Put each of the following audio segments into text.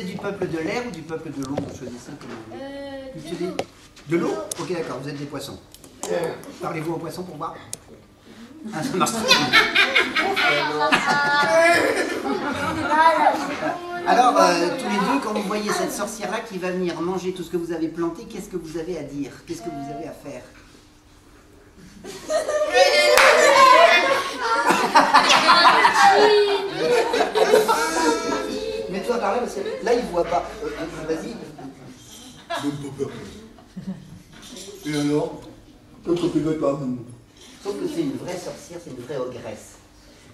êtes du peuple de l'air ou du peuple de l'eau? Vous choisissez De l'eau. De l'eau? Ok, d'accord, vous êtes des poissons. Parlez-vous aux poissons pour voir? Ah, ça marche très bien. Alors, tous les deux, quand vous voyez cette sorcière-là qui va venir manger tout ce que vous avez planté, qu'est-ce que vous avez à dire? Qu'est-ce que vous avez à faire? Mets-toi par là, parce que là, il ne voit pas. Vas-y. Donne pas peur. Et alors? Quand on ne pas. Sauf que c'est une vraie sorcière, c'est une vraie ogresse.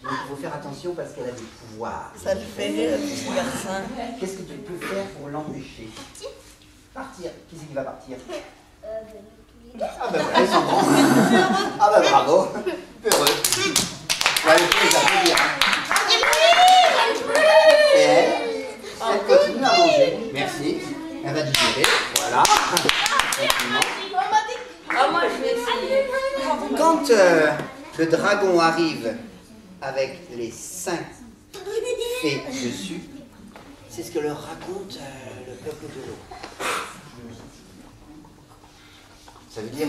Donc il faut faire attention parce qu'elle a des pouvoirs. Ça le fait rire, le petit garçon. Qu'est-ce que tu peux faire pour l'empêcher? Partir. Qui c'est qui va partir? Ah ben voilà, ils sont bons. Ah ben bravo. Heureux. Ouais, les applaudir. Et elle continue à manger. Merci. Elle va digérer. Voilà. Ah, moi je vais essayer. Quand le dragon arrive avec les 5 fées dessus, c'est ce que leur raconte le peuple de l'eau. Ça veut dire,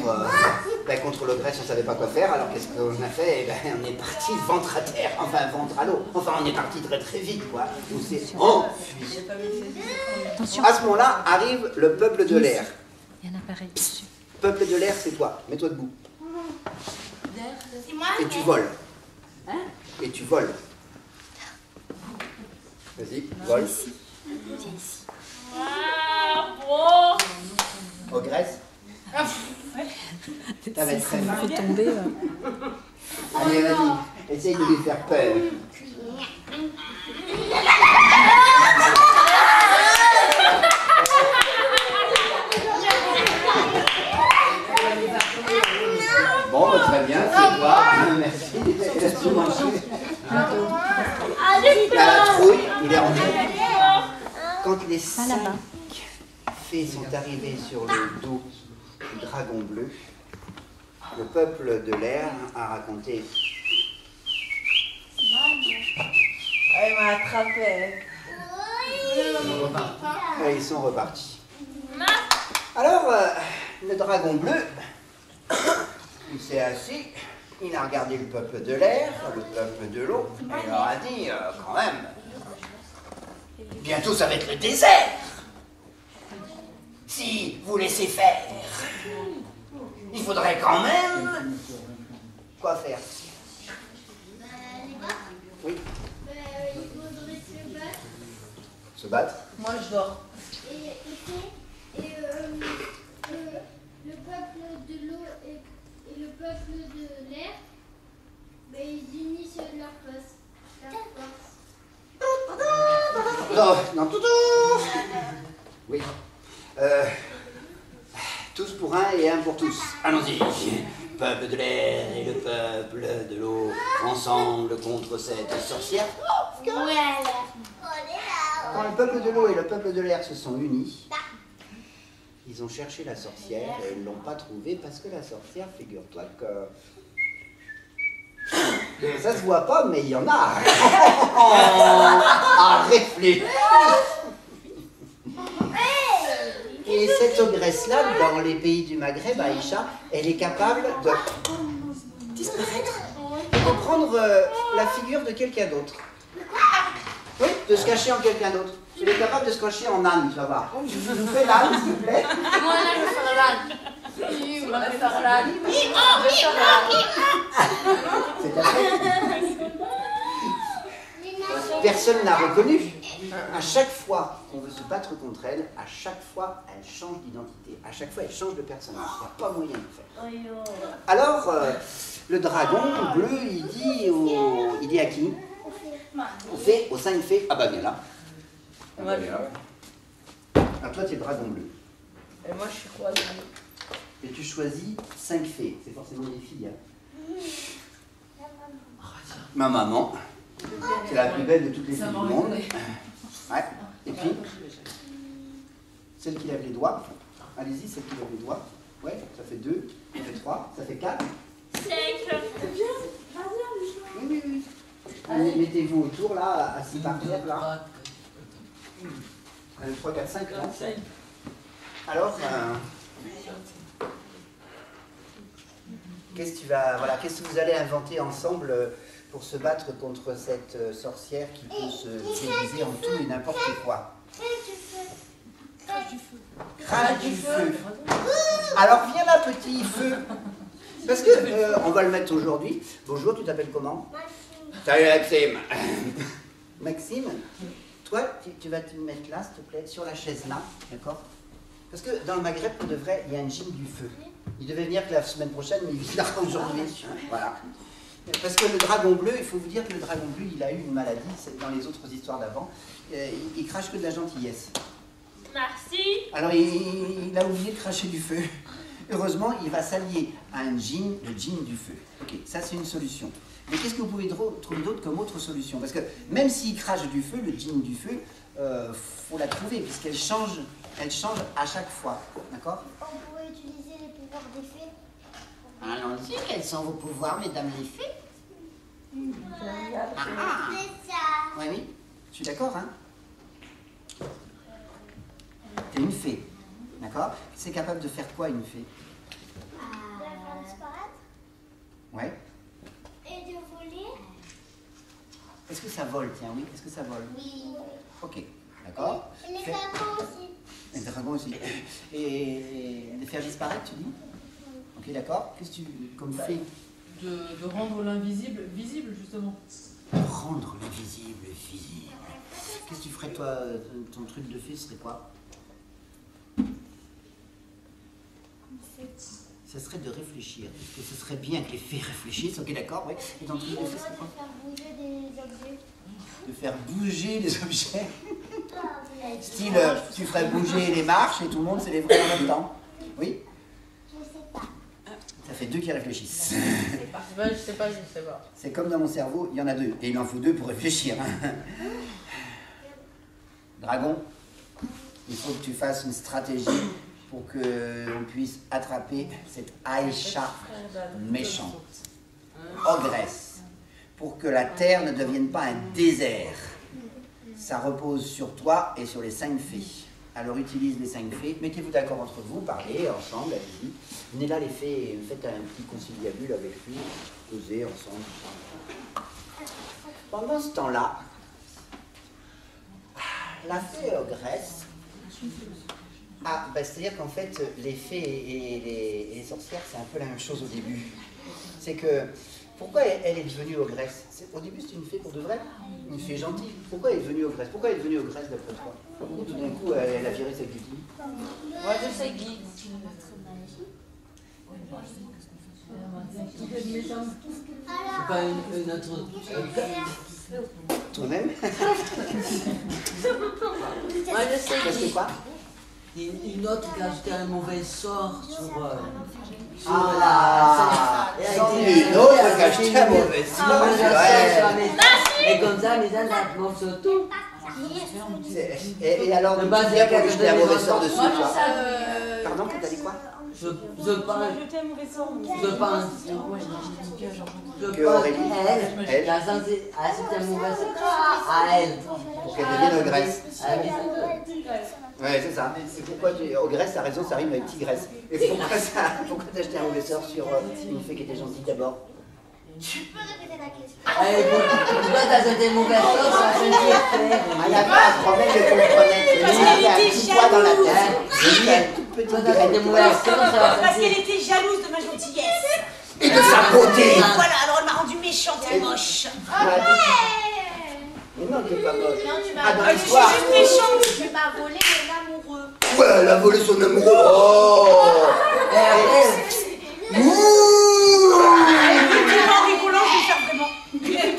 contre l'ogresse, on ne savait pas quoi faire, alors qu'est-ce qu'on a fait? On est parti ventre à terre, enfin ventre à l'eau. Enfin, on est parti très très vite, quoi. On s'est enfui. Attention. À ce moment-là, arrive le peuple de l'air. Il y a un appareil dessus. Peuple de l'air, c'est toi. Mets-toi debout. C'est moi. Et tu voles. Et tu voles. Vas-y, vole. Viens ici. Ogresse. Ça va être très mal. Fait tomber. Allez, vas-y. Essaye de lui faire peur. Bon, très bien, c'est toi. Merci. Laisse tout manger. La trouille, il est rentré. Quand les 5 fées sont arrivées sur le dos du dragon bleu, le peuple de l'air a raconté. Elle m'a attrapé. Et ils sont repartis. Alors, le dragon bleu, il s'est assis, il a regardé le peuple de l'air, le peuple de l'eau, et il leur a dit, quand même, bientôt ça va être le désert. Si vous laissez faire, il faudrait quand même... Quoi faire? Oui. Il faudrait se battre. Se battre? Moi je dors. Et le peuple de l'eau et le peuple de l'air, ils unissent leur force. Non, tout. Oui. Tous pour un et un pour tous. Allons-y. Peuple de l'air et le peuple de l'eau, ensemble contre cette sorcière. Quand le peuple de l'eau et le peuple de l'air se sont unis, ils ont cherché la sorcière et ils ne l'ont pas trouvée parce que la sorcière, figure-toi que... Ça se voit pas, mais il y en a. À réfléchir. Et cette ogresse-là, dans les pays du Maghreb, Aïcha, elle est capable de disparaître et de prendre la figure de quelqu'un d'autre. Oui, de se cacher en quelqu'un d'autre. Elle est capable de se cacher en âne, tu vas voir. Je vous fais l'âne, s'il vous plaît. Moi là je vais faire l'âne. Oui, on va faire l'âne. C'est assez. Personne n'a reconnu. À chaque fois qu'on veut se battre contre elle, à chaque fois, elle change d'identité. À chaque fois, elle change de personnage. Il n'y a pas moyen de faire. Alors, le dragon bleu, il dit à qui? Aux 5 fées. Ah bah viens là. Ah bah, viens là. Alors toi, tu es le dragon bleu. Et moi je suis quoi? Et tu choisis 5 fées. C'est forcément des filles. Hein. Ma maman. C'est la plus belle de toutes les filles du monde. Ouais. Et puis, celle qui lève les doigts. Allez-y, celle qui lève les doigts. Ouais, ça fait 2, ça fait 3, ça fait 4. 5. C'est bien. Oui. Allez, mettez-vous autour, là, assis par terre, là. 1, 2, 3, 4, 5, non? Alors, qu'est-ce que vous allez inventer ensemble pour se battre contre cette sorcière qui peut se déguiser en tout et n'importe quoi? Crache du feu. Alors viens là, petit feu. Parce que on va le mettre aujourd'hui. Bonjour, tu t'appelles comment? Maxime. Salut Maxime. Maxime, toi, tu vas te mettre là, s'il te plaît, sur la chaise là, d'accord? Parce que dans le Maghreb, pour de vrai, il y a un djinn du feu. Il devait venir que la semaine prochaine, mais il vient aujourd'hui. Voilà. Parce que le dragon bleu, il faut vous dire que le dragon bleu, il a eu une maladie, c'est dans les autres histoires d'avant. Il crache que de la gentillesse. Merci. Alors il a oublié de cracher du feu. Heureusement, il va s'allier à un djinn, le djinn du feu. Ok, ça c'est une solution. Mais qu'est-ce que vous pouvez trouver d'autre comme autre solution? Parce que même s'il crache du feu, le djinn du feu, faut la trouver, puisqu'elle change à chaque fois. D'accord? On pourrait utiliser les pouvoirs des fées. Allons-y, quels sont vos pouvoirs, mesdames les fées? C'est ça. Oui, oui, je suis d'accord, hein? T'es une fée, d'accord? C'est capable de faire quoi, une fée? La faire disparaître. Ouais. Et de voler. Est-ce que ça vole, tiens, oui? Est-ce que ça vole? Oui. Ok, d'accord. Et les dragons aussi. Les dragons aussi. Et de faire disparaître, tu dis? Ok, d'accord. Qu'est-ce que tu... comme fée? De rendre l'invisible visible, justement. Rendre l'invisible visible. Qu'est-ce que tu ferais, toi? Ton truc de fée, ce serait quoi? Ça serait de réfléchir. Parce que ce serait bien que les fées réfléchissent, ok, d'accord, oui. Et ton truc de fée, c'est quoi? Faire bouger des objets. De faire bouger les objets. Ah, Style, tu ferais bouger les marches et tout le monde se lèverait en même temps. Oui? je sais pas. Ça fait deux qui réfléchissent. Je sais pas. C'est comme dans mon cerveau, il y en a deux. Et il en faut deux pour réfléchir. Dragon, il faut que tu fasses une stratégie pour qu'on puisse attraper cette Aïcha méchante, ogresse, pour que la terre ne devienne pas un désert. Ça repose sur toi et sur les 5 fées. Alors utilise les 5 fées, mettez-vous d'accord entre vous, parlez ensemble, allez-y. Venez là les fées, faites un petit conciliabule avec lui, causez ensemble. Pendant ce temps-là, la fée ogresse, c'est-à-dire qu'en fait, les fées et les sorcières, c'est un peu la même chose au début. C'est que, pourquoi elle est devenue ogresse? Au début, c'était une fée pour de vrai, une fée gentille. Pourquoi elle est devenue ogresse? Pourquoi elle est devenue ogresse d'après toi? Tout d'un coup, elle a viré sa cutie. Moi, je sais qui. C'est pas une autre. Toi-même? Moi je sais Qu'est-ce que quoi? une autre qui a ajouté un mauvais sort sur Ah, la. une autre qui a acheté un mauvais sort. Et comme ça, les uns la sur tout. Et alors, Le bas, tu viens pour lui c'est jeter un mauvais sort dessus, Moi, toi? je sais. Pardon, que t'as dit quoi? Je pense. Que Aurélie, elle, qui a censé ajouter un mauvais sort à elle. pour qu'elle devienne ogresse. Elle Ouais, c'est ça. C'est pourquoi ogresse, t'as raison, ça rime avec tigresse. Et pourquoi t'as acheté un mauvais sort sur une fée qui était gentille d'abord? Tu peux répéter la question. pourquoi t'as ajouté un mauvais sort sur un fait? Ah, il n'y a pas un problème de comprenette. Parce Il qu'elle y a un était petit poids dans la jalouse. tête. Il y a une toute petite Pourquoi t'as ajouté un mauvais graine. sort sur un Parce fait? qu'elle était jalouse de ma gentillesse. Et de sa beauté. Voilà, alors elle m'a rendue méchante et moche. Mais non, t'es pas moche. Non, tu Ah, m'as dans volé. l'histoire. Je suis méchante. Tu m'as volé mon amoureux. Ouais, elle a volé son amoureux. Oh. Et après, En rigolant, je vais faire vraiment. Elle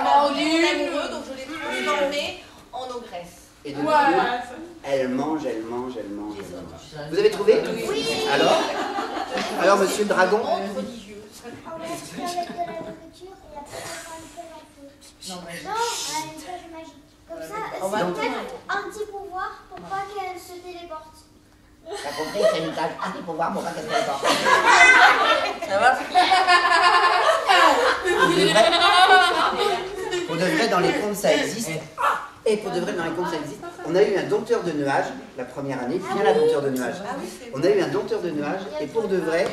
m'a rendu mon amoureux, donc je l'ai transformé en ogresse. Et depuis, elle mange, elle mange, elle mange, elle mange. Vous avez trouvé? Oui. Alors, monsieur le dragon? Religieux. On va faire avec de la nourriture et après on va le faire en feu. Non, une page magique. Comme ça, c'est peut-être un petit pouvoir pour pas qu'elle se téléporte. T'as compris? C'est une tâche anti-pouvoir pour pas qu'elle se téléporte. ça va? Faut Pour de vrai, dans les contes, ça existe. Et pour de vrai, dans les contes, ça existe. On a eu un dompteur de nuages la première année. Viens là, dompteur de nuages. On a eu un dompteur de nuages. Et pour de vrai,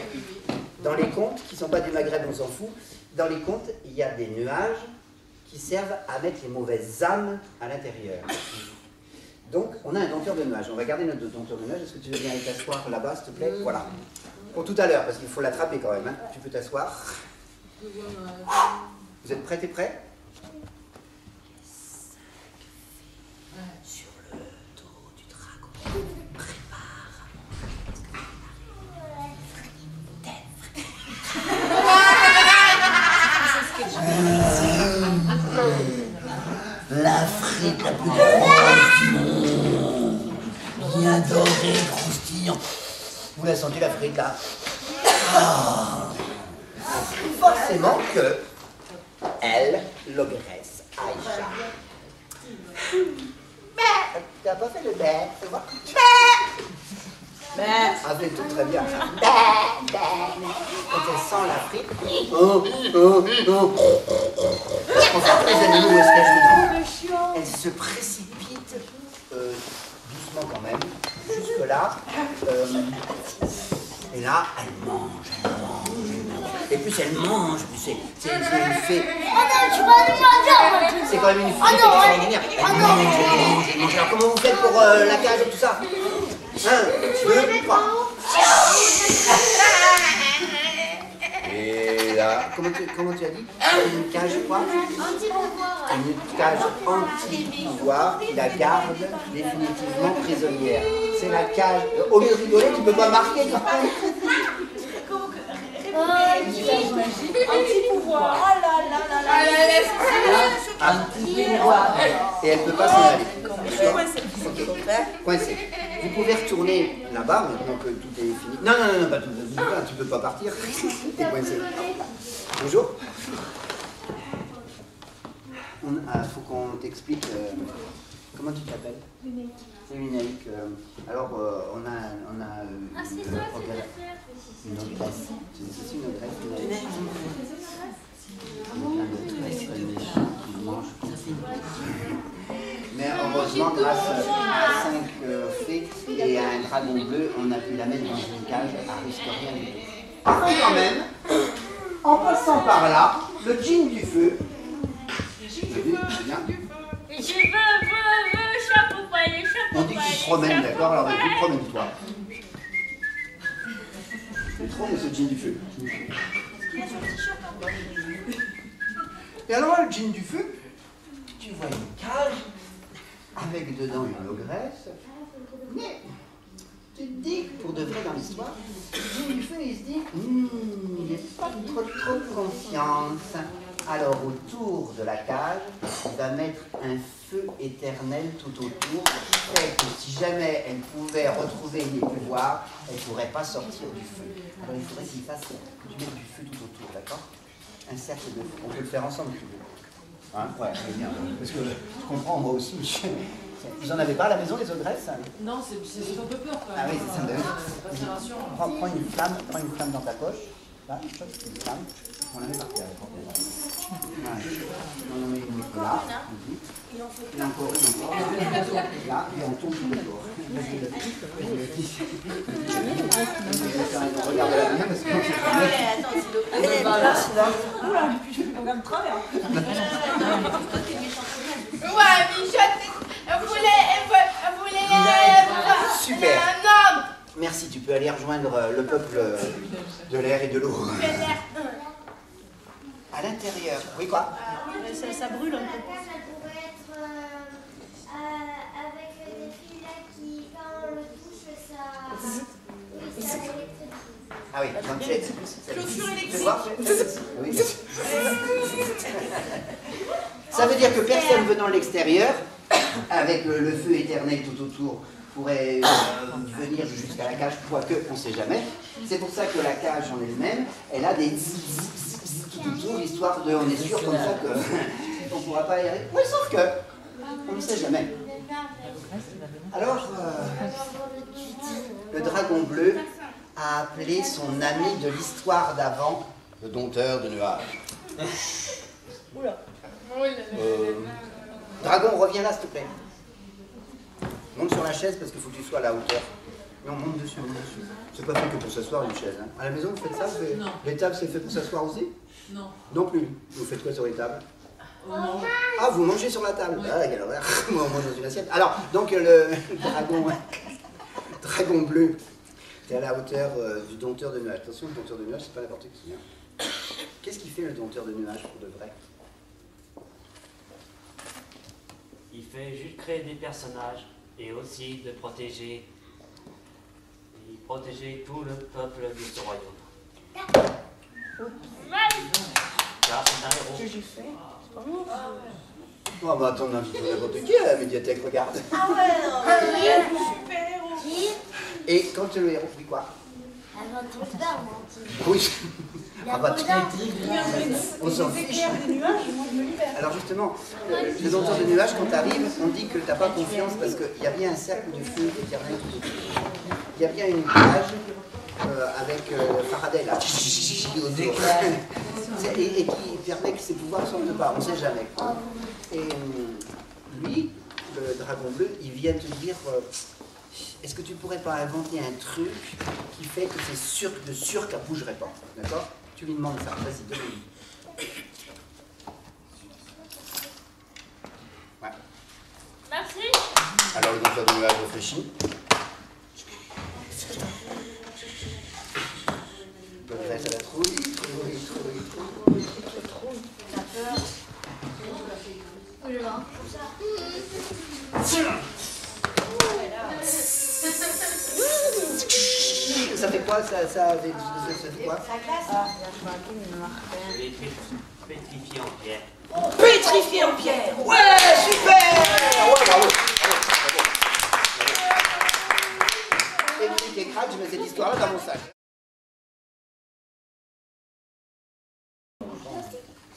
dans les contes, qui ne sont pas du Maghreb, on s'en fout, dans les contes, il y a des nuages qui servent à mettre les mauvaises âmes à l'intérieur. Donc, on a un dompteur de nuages. On va garder notre dompteur de nuages. Est-ce que tu veux bien aller t'asseoir là-bas, s'il te plaît? Voilà. Pour tout à l'heure, parce qu'il faut l'attraper quand même. Hein. Tu peux t'asseoir. Vous êtes prêts et prêts? Sur le dos du dragon, prépare. La frite la plus grosse du monde. Bien dorée, croustillant. Vous la sentez la frite là? Ah. Forcément que elle, l'ogresse, Aïcha. T'as pas fait le bec, tu vois? Ah, fait tout très bien. Quand elle sent la frite. En fait, les animaux, où est-ce qu'elles se trouvent? Elle se précipite doucement quand même, jusque là. Et là, elle mange. Et plus elle mange, plus c'est une fée. C'est quand même une fée extraordinaire. Elle mange. Alors comment vous faites pour la cage et tout ça? 1, 2, 3. Et là, comment tu as dit? Une cage quoi? Anti-pouvoir. Une cage anti-pouvoir qui la garde définitivement prisonnière. C'est la cage. Au lieu de rigoler, tu peux pas marquer quand même. Anti-pouvoir. Oh là là là là. Anti-pouvoir. Et elle ne peut pas s'en aller. Coincé. Vous pouvez retourner là-bas maintenant que tout est fini. Non, pas tout. Tu peux pas partir. T'es coincé. Bonjour. Faut qu'on t'explique. Comment tu t'appelles? C'est Lunaïque. Alors, on a une ogresse. C'est aussi une ogresse. Mais heureusement, grâce à 5 fées et à un dragon bleu, on a pu la mettre dans une cage à risque rien du tout. Par contre, quand même, en passant par là, le djinn du feu. On dit que tu te promènes, d'accord? Alors vas-y, promène-toi. C'est trop, mais ce djinn du feu. Et alors, le djinn du feu, tu vois une cage avec dedans une ogresse. Mais tu te dis que pour de vrai dans l'histoire, le djinn du feu, il se dit il n'est pas trop de confiance. Alors, autour de la cage, il va mettre un feu éternel tout autour, fait que si jamais elle pouvait retrouver les pouvoirs, elle ne pourrait pas sortir du feu. Alors, il faudrait qu'il fasse du feu tout autour, d'accord? Un cercle de feu. On peut le faire ensemble, si tu veux. Hein? Ouais, c'est bien. Parce que je comprends, moi aussi. Vous en avez pas à la maison, les ogresses? Non, c'est un peu peur quand même. Ah oui, c'est ça. Prends une flamme dans ta poche. Là, une flamme. On la met par terre. On en met une là. Et encore une. Là, et on tourne tout le tour. Regarde la bien parce que On regarde de travers. Ouais, Michel, elle voulait super. un homme. Merci, tu peux aller rejoindre le peuple de l'air et de l'eau. À l'intérieur. Oui, quoi? Ça brûle un peu. Ça pourrait être avec des fils là qui, quand on le touche, ça. Oui, ça électrise. Ah oui, donc c'est. Clôture électrique. Oui. Ça veut dire que personne venant de l'extérieur, avec le feu éternel tout autour, pourrait venir jusqu'à la cage, quoique on ne sait jamais. C'est pour ça que la cage en elle-même, elle a des tout autour, histoire de, on est sûr comme ça qu'on ne pourra pas y aller. Oui, sauf que on ne sait jamais. Alors, le dragon bleu a appelé son ami de l'histoire d'avant, le dompteur de nuages. Oula. Dragon, reviens là, s'il te plaît. Monte sur la chaise parce qu'il faut que tu sois à la hauteur. Non, monte dessus, monte dessus. C'est pas fait que pour s'asseoir une chaise. Hein. À la maison, vous faites ça? Non. Les tables, c'est fait pour s'asseoir aussi? Non. Non plus. Vous faites quoi sur les tables? On mange. Ah, vous mangez sur la table? Oui. Ah, quelle horreur. Moi, on mange dans une assiette. Alors, donc, le dragon, dragon bleu, t'es à la hauteur du dompteur de nuages. Attention, le dompteur de nuages, c'est pas n'importe qui. Hein. Qu'est-ce qu'il fait, le dompteur de nuages, pour de vrai? Il fait juste créer des personnages et aussi de protéger. Il protégeait tout le peuple de ce royaume. Car c'est un héros. Que j'ai fait? Oh, bah, attends, on invite n'importe qui à la médiathèque, regarde. Ah ouais, super héros. Et quand le héros dit quoi? Alors, ton père, moi. Oui. Ah bah, Bonheur. on s'en fiche. Des nuages, moi je me libère. Alors justement, le dompteur de nuages, quand tu arrives, on dit que tu n'as pas confiance parce qu'il y a bien un cercle de feu éternel tout autour. Il y a bien une cage avec Faraday là, et qui permet que ses pouvoirs ne sortent pas, on ne sait jamais. Et lui, le dragon bleu, il vient te dire est-ce que tu pourrais pas inventer un truc qui fait que c'est sûr qu'elle ne bougerait pas, d'accord? Tu lui demandes ça, vas-y, demande-lui. Ouais. Merci. Alors le dompteur de nuages réfléchit. Bonne reste à la trouille. T'as peur? Ça fait quoi ça fait quoi? Ça classe. Je l'ai pétrifié en pierre. Pétrifié en pierre. Ouais, super! Ouais, bravo. Et puis, et crac, je mets cette histoire-là dans mon sac.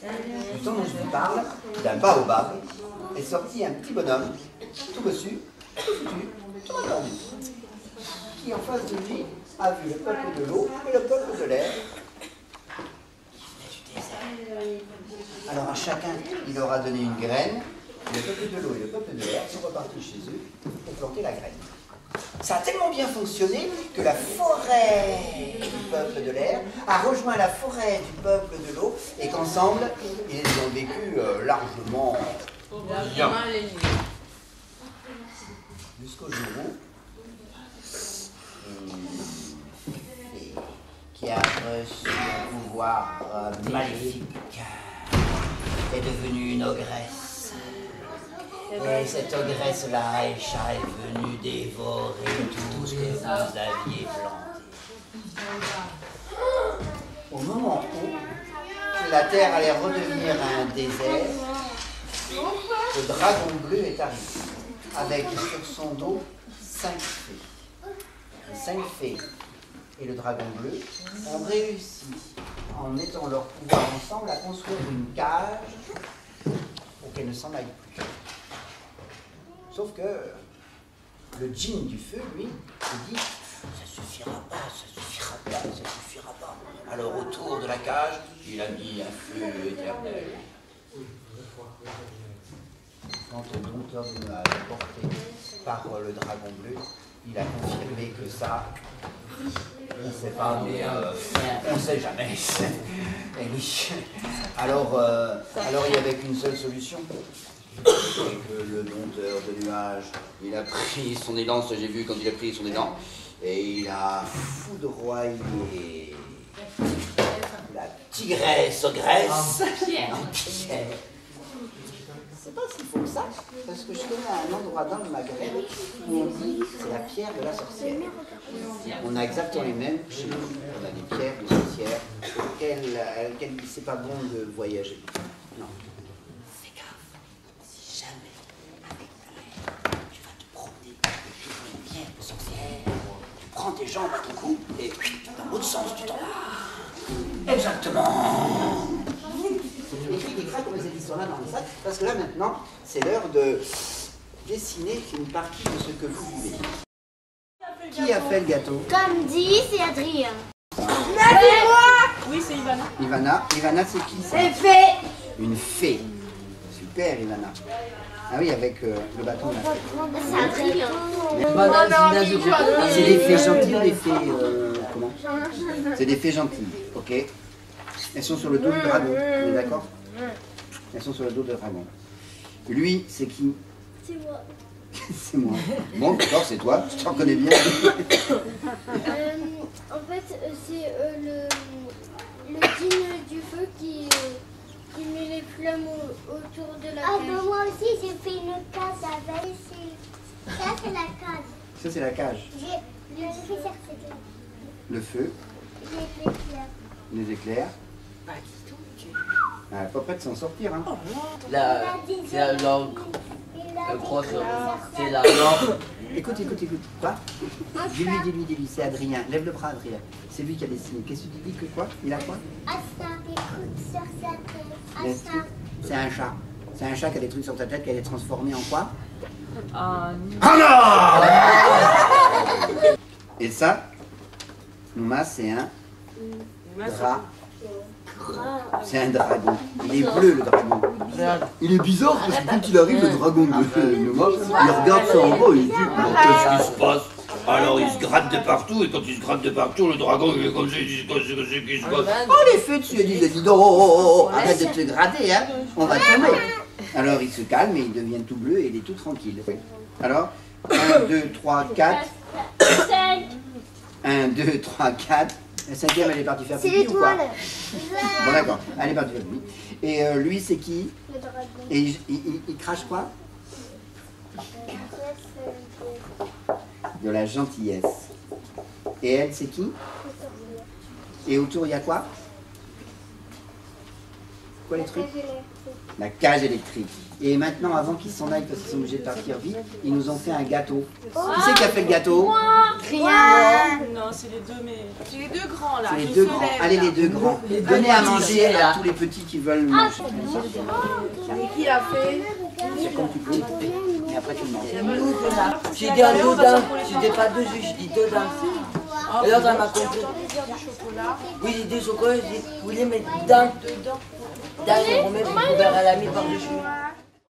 Du temps dont je vous parle, d'un baobab est sorti un petit bonhomme, tout bossu, tout foutu, tout endormi, qui en face de lui a vu le peuple de l'eau et le peuple de l'air. Alors à chacun, il aura donné une graine. Le peuple de l'eau et le peuple de l'air sont repartis chez eux pour planter la graine. Ça a tellement bien fonctionné que la forêt du peuple de l'air a rejoint la forêt du peuple de l'eau et qu'ensemble, ils ont vécu largement bien. Jusqu'au jour où qui a reçu un pouvoir maléfique est devenue une ogresse. Et cette ogresse-là, Aïcha, est venue dévorer tout ce que vous aviez planté. Au moment où la terre allait redevenir un désert, le dragon bleu est arrivé, avec sur son dos 5 fées. Les 5 fées et le dragon bleu ont réussi, en mettant leur pouvoir ensemble, à construire une cage pour qu'elle ne s'en aille plus. Sauf que le djinn du feu, lui, se dit ça suffira pas, ça suffira pas, ça suffira pas. Alors autour de la cage, il a mis un feu éternel. Quand le dompteur de nuages porté par le dragon bleu, il a confirmé que ça, on ne sait pas, mais on ne sait jamais. Et oui. Alors il n'y avait qu'une seule solution. Et que le dompteur de nuages, il a pris son élan, ça j'ai vu quand il a pris son élan, et il a foudroyé la tigresse ogresse en pierre. Je sais pas s'il faut que ça, parce que je connais un endroit dans le Maghreb où on dit que c'est la pierre de la sorcière. On a exactement les mêmes chez nous. On a des pierres de sorcière auxquelles c'est pas bon de voyager. Non. Fais gaffe. Si jamais, avec tu vas te promener avec une pierre de sorcière, tu prends tes jambes à ton cou et dans l'autre sens tu t'en vas. Exactement. Écris des craques comme cette histoire-là dans le sac, parce que là maintenant, c'est l'heure de dessiner une partie de ce que vous vivez. Qui a fait le gâteau? Comme dit, c'est Adrien. Oui, c'est Ivana. Ivana, c'est qui ça? C'est fait. Une fée. Super, Ivana. Ah oui, avec le bâton de la fée. C'est un brillant. C'est des fées gentilles ou des fées... comment? C'est des fées gentilles, ok. Elles sont sur le dos du dragon, on est d'accord? Elles sont sur le dos du dragon. Lui, c'est qui? C'est moi. C'est moi. Bon, d'accord, c'est toi, je t'en connais bien. En fait, c'est le dîne du feu qui met les flammes autour de la cage. Ah, ben moi aussi, j'ai fait une case avec. Ça, c'est la cage. Ça, c'est la cage. Le feu. Les éclairs. Elle n'est pas prête de s'en sortir, hein. C'est la langue. C'est la langue. Écoute. Quoi? Dis-lui, c'est Adrien. Lève le bras, Adrien. C'est lui qui a dessiné. Qu'est-ce que tu dis que quoi? Il a quoi? C'est un chat. C'est un chat qui a des trucs sur sa tête, qui a été transformé en quoi? Ah non. Et ça, Nouma, c'est un drap. C'est un dragon. Il est bleu, le dragon. Il est bizarre parce que quand il arrive, le dragon de Nouma, il regarde ça en bas et il dit qu'est-ce qui se passe? Alors il se gratte de partout, et quand il se gratte de partout, le dragon il est comme ça, il dit qu'est-ce qui se passe? Oh, les feux dessus, ils disent oh, arrête de te gratter, hein, on va tomber. Alors il se calme et il devient tout bleu et il est tout tranquille. Alors, 1, 2, 3, 4. 1, 2, 3, 4. La cinquième, elle est partie faire pipi ou quoi? Bon, d'accord, elle est partie faire pipi. Et lui, c'est qui? Le dragon. Et il crache quoi? De la gentillesse. Et elle, c'est qui? Et autour, il y a quoi? Quoi les trucs? La cage électrique. Et maintenant, avant qu'ils s'en aillent, parce qu'ils sont obligés de partir vite, ils nous ont fait un gâteau. Qui c'est qui a fait le gâteau? Rien. Non, c'est les deux, mais... C'est les deux grands, là. C'est les deux grands. Allez, les deux grands. Donnez à manger à tous les petits qui veulent manger. Qui l'a fait? C'est comme tu peux. Et après, tu le manges. J'ai dit un dedans. Je dis pas deux, je dis dedans. Et l'autre, elle m'a compris. Oui, j'ai dit chocolat, je dis, vous voulez mettre dedans. Dedans, on met, vous verrez à la mis par-dessus.